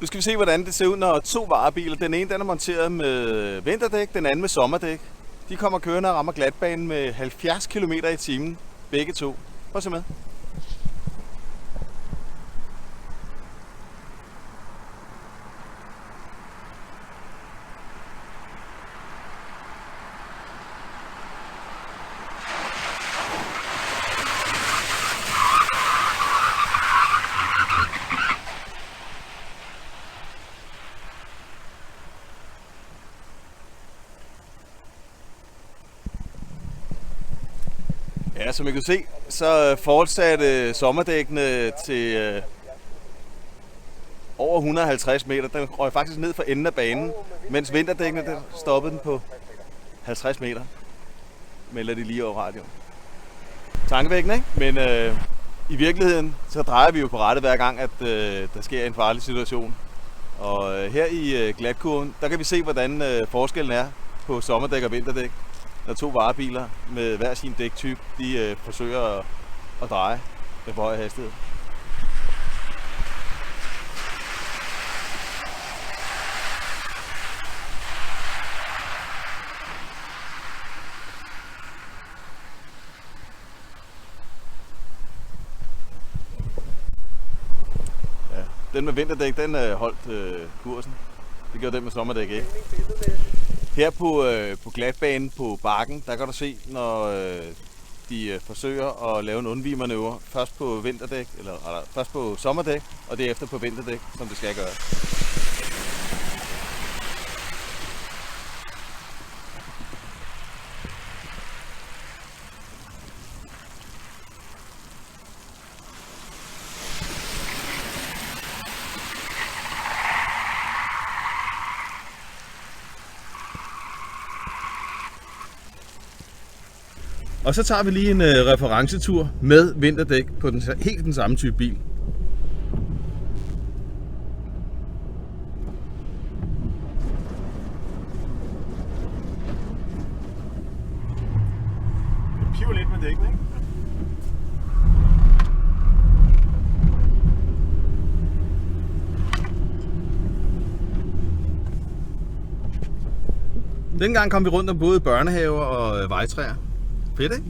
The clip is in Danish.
Nu skal vi se, hvordan det ser ud, når to varebiler. Den ene den er monteret med vinterdæk, den anden med sommerdæk. De kommer kørende og rammer glatbanen med 70 km i timen, begge to. Prøv at se med. Ja, som I kan se, så fortsatte sommerdækkene til over 150 meter. Den røg faktisk ned for enden af banen, mens vinterdækkene der stoppede den på 50 meter. Melder de lige over radioen. Tankevækkende, ikke? Men i virkeligheden, så drejer vi jo på rette hver gang, at der sker en farlig situation. Og her i glatkurven, der kan vi se, hvordan forskellen er på sommerdæk og vinterdæk. Når to varebiler med hver sin dæktype, de forsøger at dreje med for høj hastighed. Ja, den med vinterdæk, den holdt kursen. Det gjorde den med sommerdæk ikke. Her på glatbanen på bakken, der kan du se, når de forsøger at lave en undvigemanøvre. Først på vinterdæk, eller først på sommerdæk, og derefter på vinterdæk, som det skal gøre. Og så tager vi lige en referencetur med vinterdæk på helt den samme type bil. Det piver lidt med dækken, ikke? Dengang kom vi rundt om både børnehaver og vejtræer. Fedt, ikke?